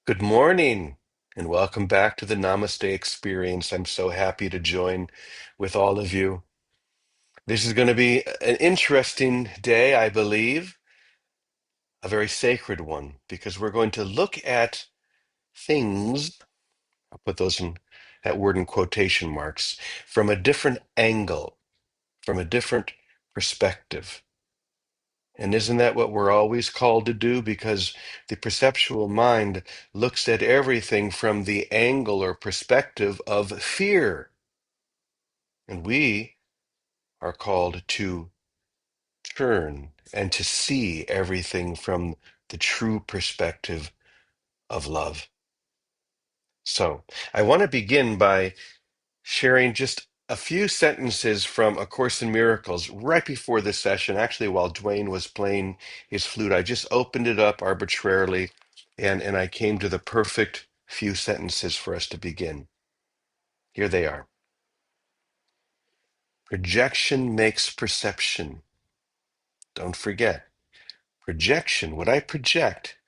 Good morning and welcome back to the Namaste experience. I'm so happy to join with all of you. This is going to be an interesting day, I believe, a very sacred one, because we're going to look at things, I'll put that word in quotation marks, from a different angle, from a different perspective. And isn't that what we're always called to do? Because the perceptual mind looks at everything from the angle or perspective of fear. And we are called to turn and to see everything from the true perspective of love. So I want to begin by sharing just a few sentences from A Course in Miracles right before this session. Actually, while Dwayne was playing his flute, I just opened it up arbitrarily and I came to the perfect few sentences for us to begin. Here they are. Projection makes perception. Don't forget, projection, what I project,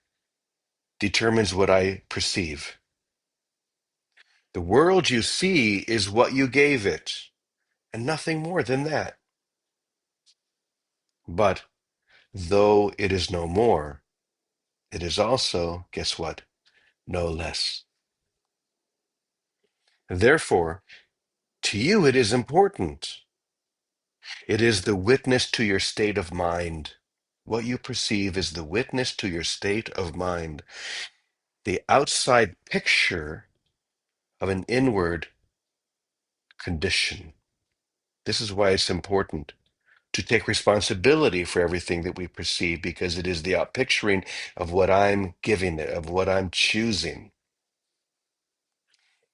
determines what I perceive. The world you see is what you gave it, and nothing more than that. But though it is no more, it is also, guess what? No less. Therefore, to you it is important. It is the witness to your state of mind. What you perceive is the witness to your state of mind, the outside picture of an inward condition. This is why it's important to take responsibility for everything that we perceive, because it is the outpicturing of what I'm giving it, of what I'm choosing.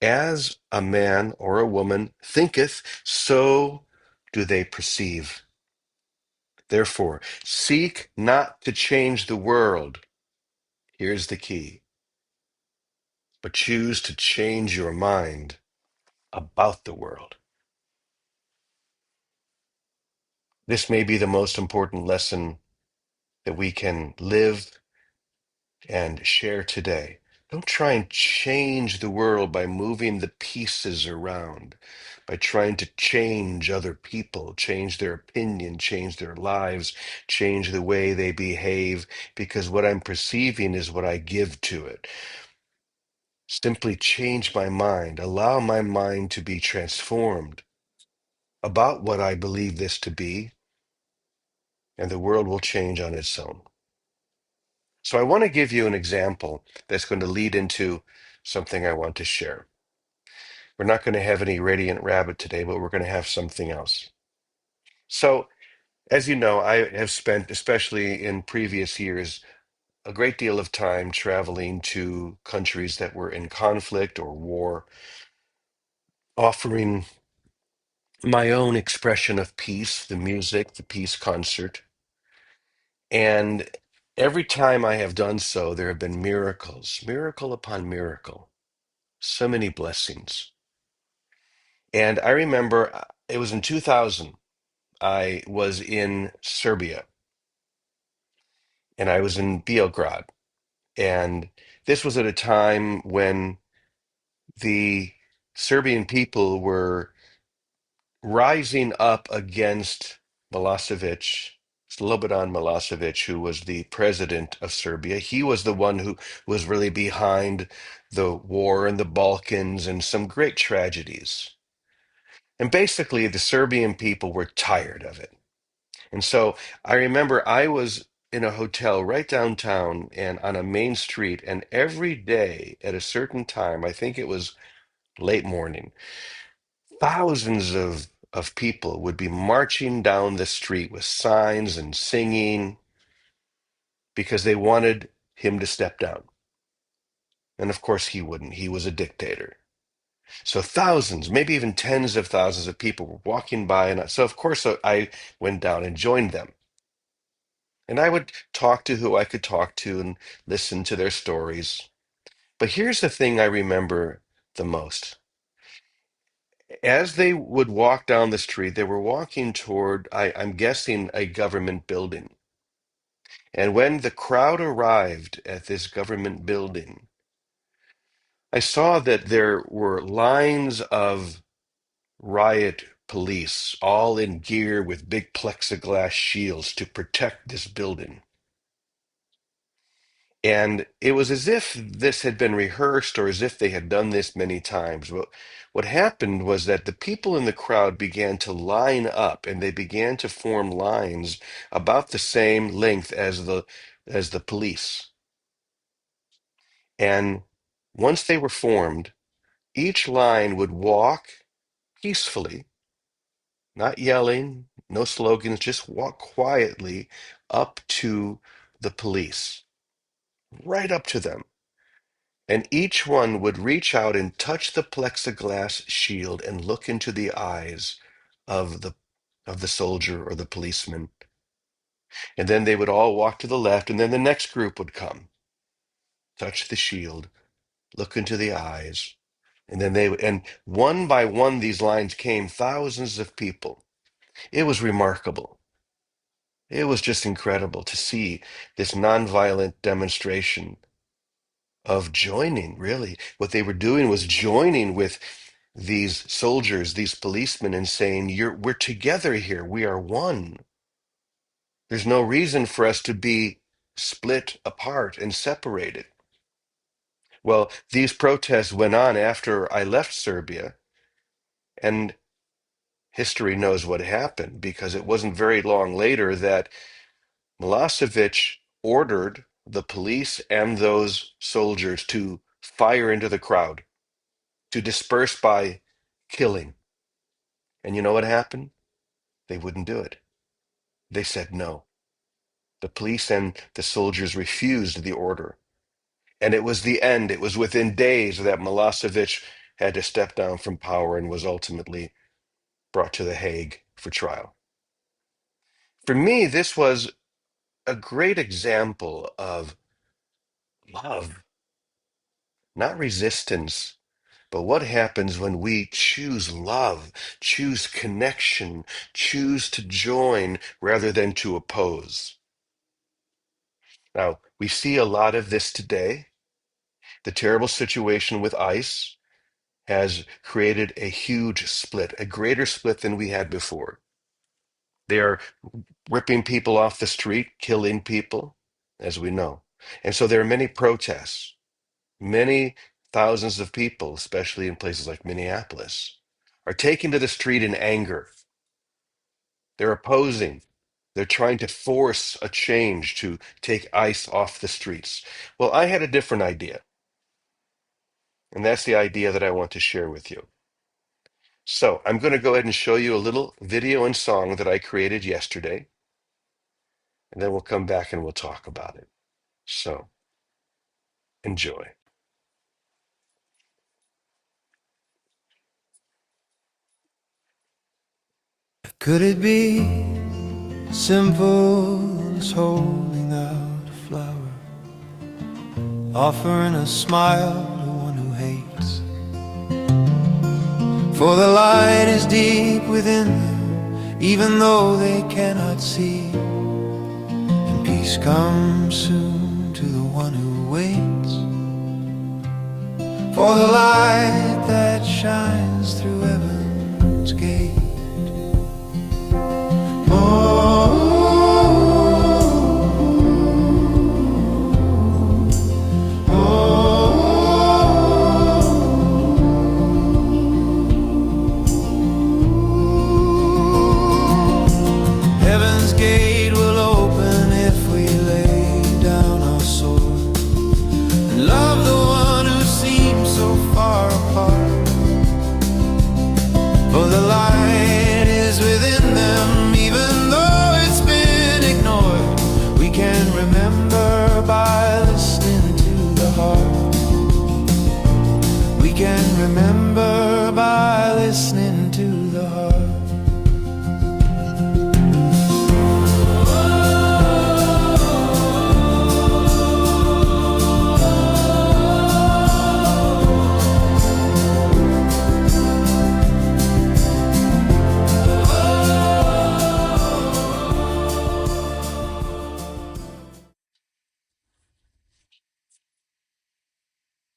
As a man or a woman thinketh, so do they perceive. Therefore, seek not to change the world. Here's the key. But choose to change your mind about the world. This may be the most important lesson that we can live and share today. Don't try and change the world by moving the pieces around, by trying to change other people, change their opinion, change their lives, change the way they behave, because what I'm perceiving is what I give to it. Simply change my mind, allow my mind to be transformed about what I believe this to be, and the world will change on its own. So I want to give you an example that's going to lead into something I want to share. We're not going to have any Radiant Rabbit today, but we're going to have something else. So, as you know, I have spent, especially in previous years, a great deal of time traveling to countries that were in conflict or war, offering my own expression of peace, the music, the peace concert. And every time I have done so, there have been miracles, miracle upon miracle, so many blessings. And I remember it was in 2000. I was in Serbia and I was in Beograd. And this was at a time when the Serbian people were rising up against Milosevic, Slobodan Milosevic, who was the president of Serbia. He was the one who was really behind the war in the Balkans and some great tragedies. And basically, the Serbian people were tired of it. And so I remember I was in a hotel right downtown and on a main street, and every day at a certain time, I think it was late morning, thousands of people would be marching down the street with signs and singing because they wanted him to step down. And of course, he wouldn't. He was a dictator. So thousands, maybe even tens of thousands of people were walking by. And so, of course, I went down and joined them. And I would talk to who I could talk to and listen to their stories. But here's the thing I remember the most. As they would walk down the street, they were walking toward, I'm guessing, a government building. And when the crowd arrived at this government building, I saw that there were lines of riot police, all in gear with big plexiglass shields to protect this building. And it was as if this had been rehearsed or as if they had done this many times. What happened was that the people in the crowd began to line up and they began to form lines about the same length as the police. And once they were formed, each line would walk peacefully, not yelling, no slogans, just walk quietly up to the police, right up to them. And each one would reach out and touch the plexiglass shield and look into the eyes of the soldier or the policeman. And then they would all walk to the left, and then the next group would come, touch the shield, look into the eyes, and then and one by one these lines came, thousands of people. It was remarkable. It was just incredible to see this nonviolent demonstration of joining, really. What they were doing was joining with these soldiers, these policemen, and saying, we're together here. We are one. There's no reason for us to be split apart and separated. Well, these protests went on after I left Serbia, and history knows what happened because it wasn't very long later that Milosevic ordered the police and those soldiers to fire into the crowd, to disperse by killing. And you know what happened? They wouldn't do it. They said no. The police and the soldiers refused the order. And it was the end. It was within days that Milosevic had to step down from power and was ultimately brought to The Hague for trial. For me, this was a great example of love, not resistance, but what happens when we choose love, choose connection, choose to join rather than to oppose. Now, we see a lot of this today. The terrible situation with ICE has created a huge split, a greater split than we had before. They are ripping people off the street, killing people, as we know. And so there are many protests. Many thousands of people, especially in places like Minneapolis, are taking to the street in anger. They're opposing. They're trying to force a change to take ICE off the streets. Well, I had a different idea, and that's the idea that I want to share with you. So I'm going to go ahead and show you a little video and song that I created yesterday, and then we'll come back and we'll talk about it. So enjoy. Could it be simple as holding out a flower, offering a smile to one who hates? For the light is deep within them, even though they cannot see, and peace comes soon to the one who waits. For the light that shines through heaven's gate. Heaven's gate will open if we lay down our sword and love the one who seems so far apart.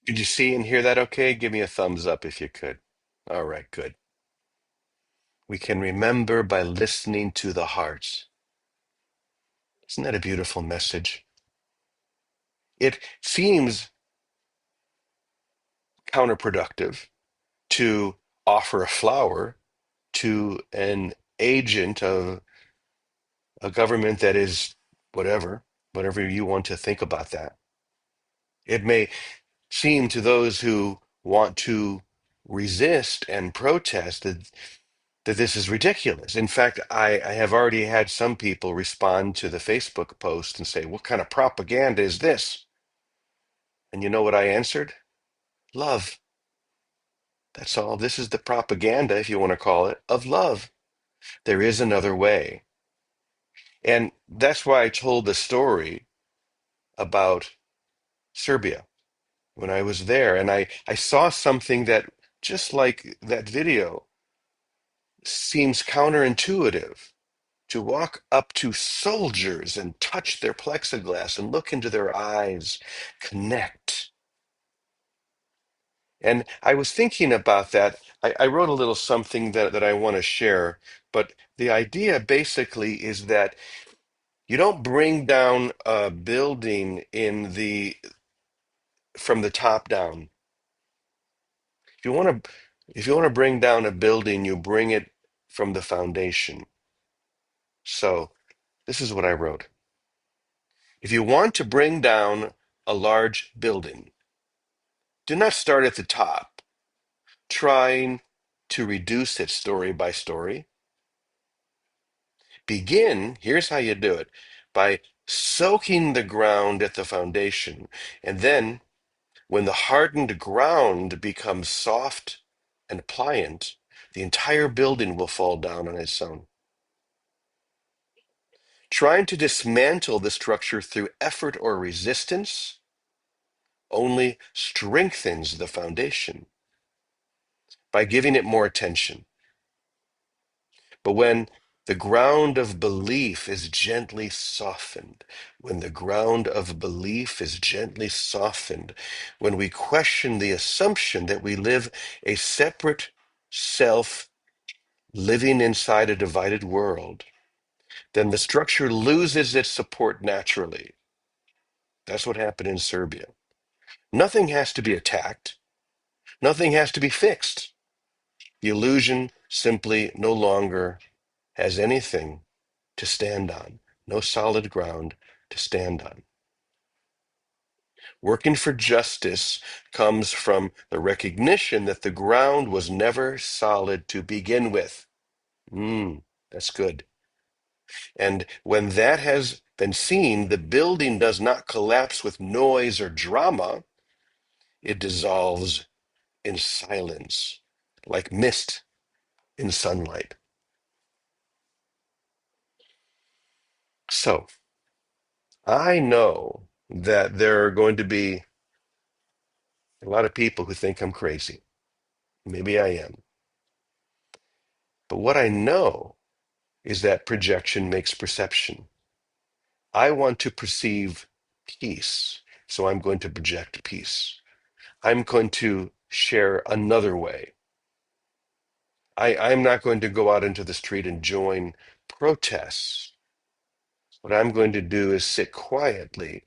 Could you see and hear that okay? Give me a thumbs up if you could. All right, good. We can remember by listening to the heart. Isn't that a beautiful message? It seems counterproductive to offer a flower to an agent of a government that is whatever you want to think about that. It may seem to those who want to resist and protest that this is ridiculous. In fact, I have already had some people respond to the Facebook post and say, "What kind of propaganda is this?" And you know what I answered? Love. That's all. This is the propaganda, if you want to call it, of love. There is another way. And that's why I told the story about Serbia when I was there. And I saw something that, just like that video, seems counterintuitive. To walk up to soldiers and touch their plexiglass and look into their eyes, connect. And I was thinking about that. I wrote a little something that I want to share, but the idea basically is that you don't bring down a building from the top down. If you want to bring down a building, you bring it from the foundation. So this is what I wrote. If you want to bring down a large building, do not start at the top, trying to reduce it story by story. Here's how you do it, by soaking the ground at the foundation. And then, when the hardened ground becomes soft and pliant, the entire building will fall down on its own. Trying to dismantle the structure through effort or resistance only strengthens the foundation by giving it more attention. But when the ground of belief is gently softened, when the ground of belief is gently softened, when we question the assumption that we live a separate self living inside a divided world, then the structure loses its support naturally. That's what happened in Serbia. Nothing has to be attacked. Nothing has to be fixed. The illusion simply no longer has anything to stand on, no solid ground to stand on. Working for justice comes from the recognition that the ground was never solid to begin with. That's good. And when that has been seen, the building does not collapse with noise or drama. It dissolves in silence, like mist in sunlight. So, I know that there are going to be a lot of people who think I'm crazy. Maybe I am. But what I know is that projection makes perception. I want to perceive peace, so I'm going to project peace. I'm going to share another way. I'm not going to go out into the street and join protests. What I'm going to do is sit quietly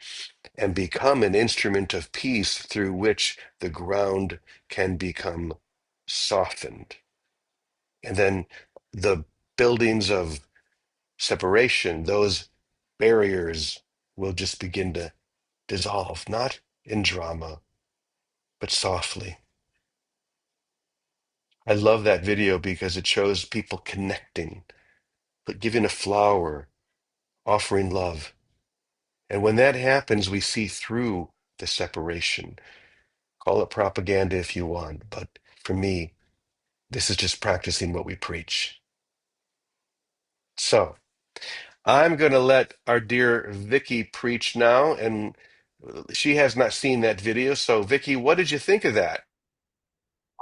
and become an instrument of peace through which the ground can become softened. And then the buildings of separation, those barriers will just begin to dissolve, not in drama, but softly. I love that video because it shows people connecting, but giving a flower, offering love. And when that happens, we see through the separation. Call it propaganda if you want, but for me, this is just practicing what we preach. So I'm going to let our dear Vicky preach now, and she has not seen that video. So, Vicky, what did you think of that?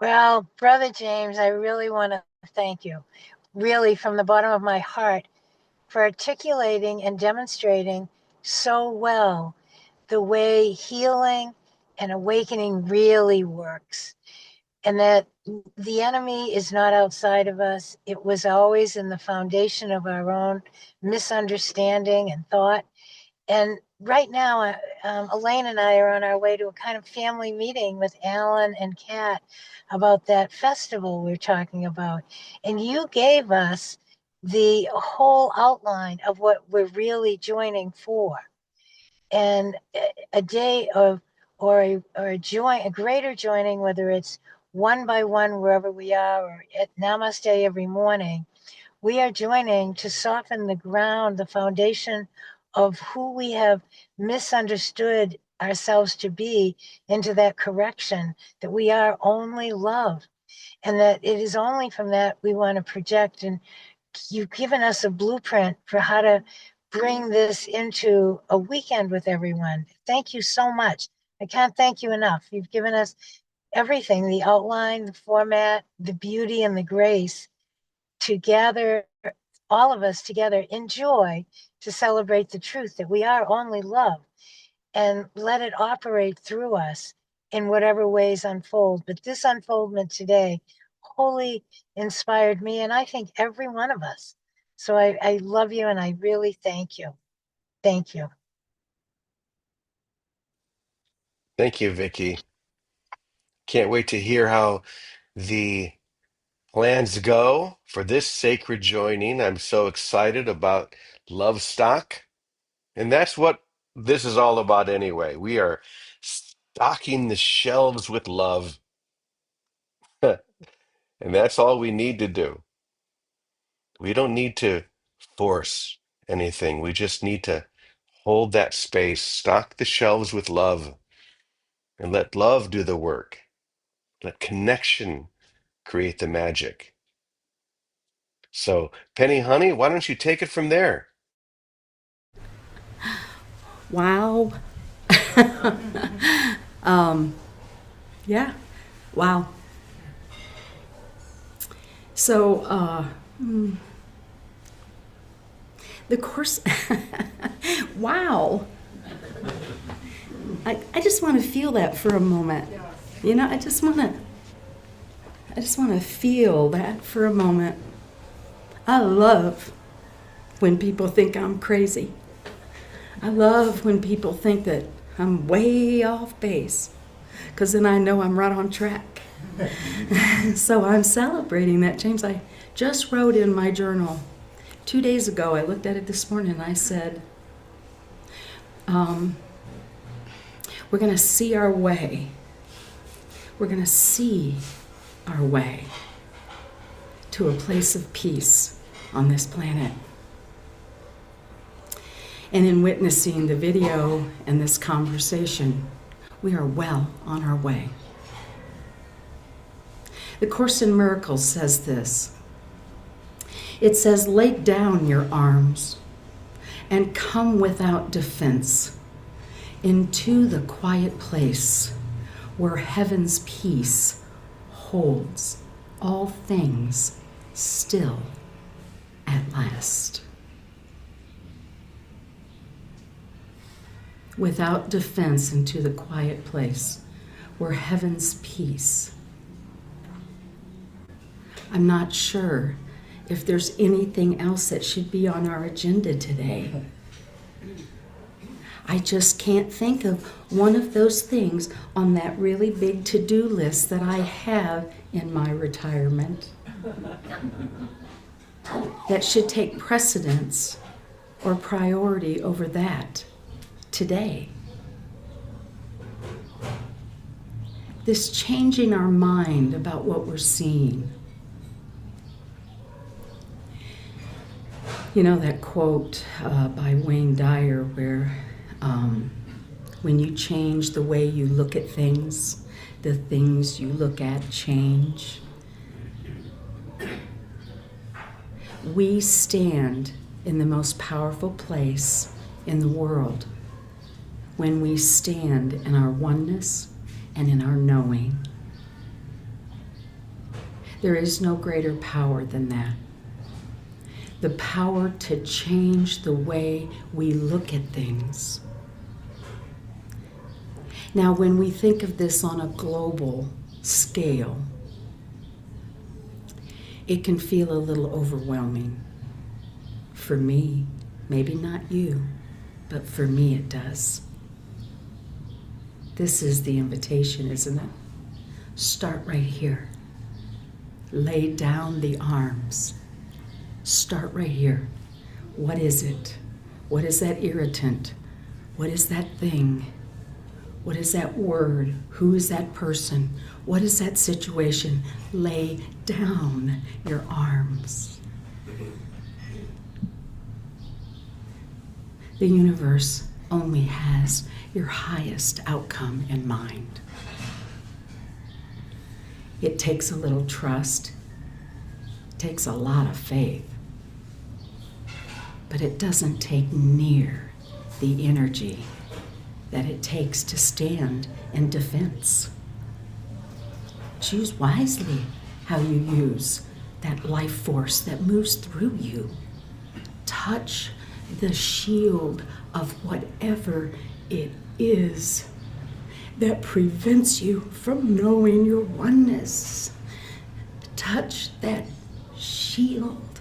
Well, Brother James, I really want to thank you, really from the bottom of my heart, for articulating and demonstrating so well the way healing and awakening really works. And that the enemy is not outside of us. It was always in the foundation of our own misunderstanding and thought. And right now, Elaine and I are on our way to a kind of family meeting with Alan and Kat about that festival we're talking about. And you gave us the whole outline of what we're really joining for. And a day of, a greater joining, whether it's one by one wherever we are, or at Namaste every morning, we are joining to soften the ground, the foundation of who we have misunderstood ourselves to be, into that correction that we are only love, and that it is only from that we want to project. And you've given us a blueprint for how to bring this into a weekend with everyone. Thank you so much. I can't thank you enough. You've given us everything, the outline, the format, the beauty, and the grace to gather all of us together in joy to celebrate the truth that we are only love, and let it operate through us in whatever ways unfold. But this unfoldment today wholly inspired me, and I think every one of us. So I love you, and I really thank you. Thank you. Thank you, Vicky. Can't wait to hear how the plans go for this sacred joining. I'm so excited about Love Stock. And that's what this is all about anyway. We are stocking the shelves with love. And that's all we need to do. We don't need to force anything. We just need to hold that space, stock the shelves with love, and let love do the work. Let connection create the magic. So, Penny Honey, why don't you take it from there? Wow. Yeah. Wow. So, the course, wow. I just want to feel that for a moment. You know, I just want to feel that for a moment. I love when people think I'm crazy. I love when people think that I'm way off base, because then I know I'm right on track. So I'm celebrating that, James. I just wrote in my journal 2 days ago, I looked at it this morning, and I said, we're going to see our way. We're going to see our way to a place of peace on this planet. And in witnessing the video and this conversation, we are well on our way. The Course in Miracles says this. It says, lay down your arms and come without defense into the quiet place where heaven's peace holds all things still at last. Without defense into the quiet place where heaven's peace. I'm not sure if there's anything else that should be on our agenda today. I just can't think of one of those things on that really big to-do list that I have in my retirement that should take precedence or priority over that today. This changing our mind about what we're seeing. You know that quote by Wayne Dyer where when you change the way you look at things, the things you look at change. We stand in the most powerful place in the world when we stand in our oneness and in our knowing. There is no greater power than that. The power to change the way we look at things. Now, when we think of this on a global scale, it can feel a little overwhelming. For me, maybe not you, but for me it does. This is the invitation, isn't it? Start right here. Lay down the arms. Start right here. What is it? What is that irritant? What is that thing? What is that word? Who is that person? What is that situation? Lay down your arms. The universe only has your highest outcome in mind. It takes a little trust, it takes a lot of faith, but it doesn't take near the energy that it takes to stand in defense. Choose wisely how you use that life force that moves through you. Touch the shield of whatever it is that prevents you from knowing your oneness. Touch that shield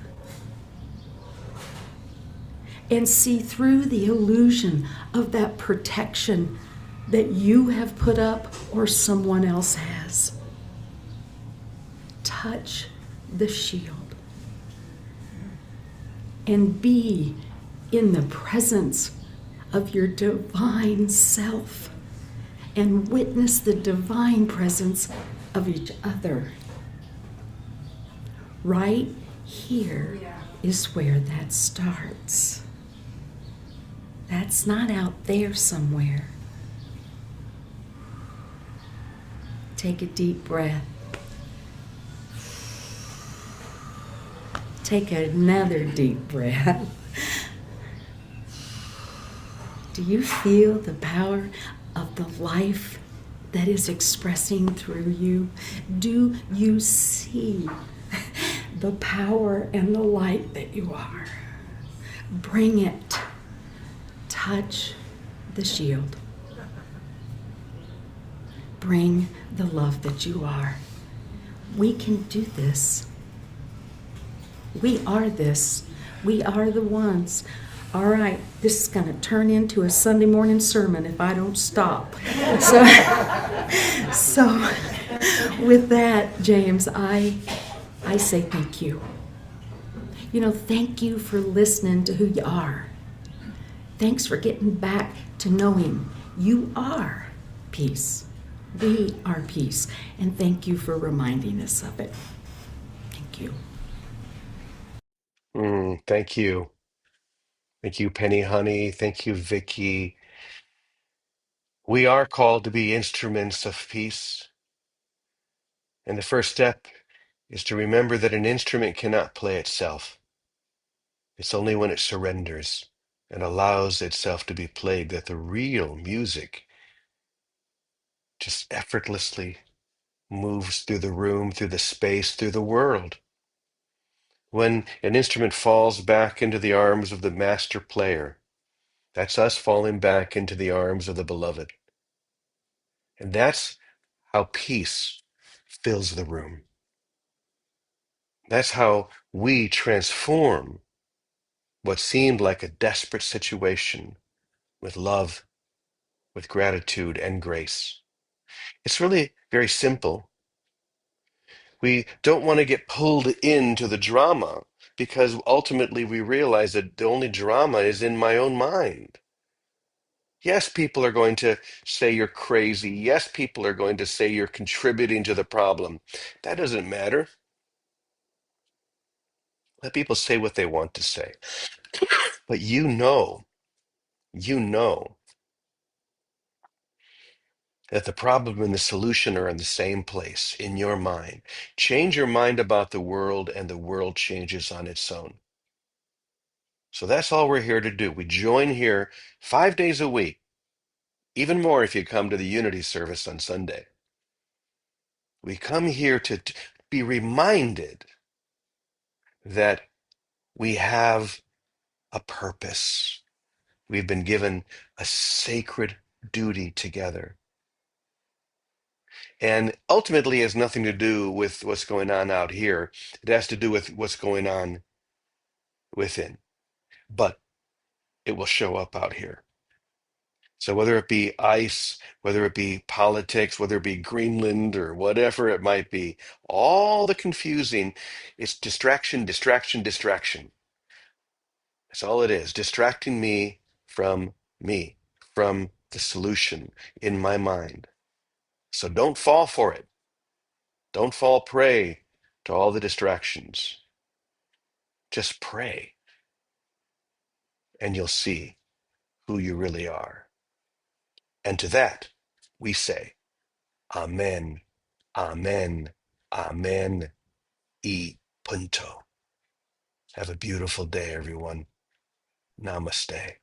and see through the illusion of that protection that you have put up or someone else has. Touch the shield and be in the presence of your divine self and witness the divine presence of each other. Right here is where that starts. That's not out there somewhere. Take a deep breath. Take another deep breath. Do you feel the power of the life that is expressing through you? Do you see the power and the light that you are? Bring it. Touch the shield. Bring the love that you are. We can do this. We are this. We are the ones. All right, this is going to turn into a Sunday morning sermon if I don't stop. So with that, James, I say thank you. Thank you for listening to who you are. Thanks for getting back to knowing you are peace. We are peace. And thank you for reminding us of it. Thank you. Thank you. Thank you, Penny Honey. Thank you, Vicky. We are called to be instruments of peace. And the first step is to remember that an instrument cannot play itself. It's only when it surrenders and allows itself to be played that the real music just effortlessly moves through the room, through the space, through the world. When an instrument falls back into the arms of the master player, that's us falling back into the arms of the beloved. And that's how peace fills the room. That's how we transform what seemed like a desperate situation with love, with gratitude and grace. It's really very simple. We don't want to get pulled into the drama because ultimately we realize that the only drama is in my own mind. Yes, people are going to say you're crazy. Yes, people are going to say you're contributing to the problem. That doesn't matter. Let people say what they want to say. But you know that the problem and the solution are in the same place in your mind. Change your mind about the world, and the world changes on its own. So that's all we're here to do. We join here 5 days a week, even more if you come to the Unity service on Sunday. We come here to be reminded that we have a purpose. We've been given a sacred duty together. And ultimately has nothing to do with what's going on out here. It has to do with what's going on within. But it will show up out here. So whether it be ice, whether it be politics, whether it be Greenland or whatever it might be, all the confusing, it's distraction, distraction, distraction. That's all it is, distracting me, from the solution in my mind. So don't fall for it. Don't fall prey to all the distractions. Just pray, and you'll see who you really are. And to that, we say, Amen, Amen, Amen, y punto. Have a beautiful day, everyone. Namaste.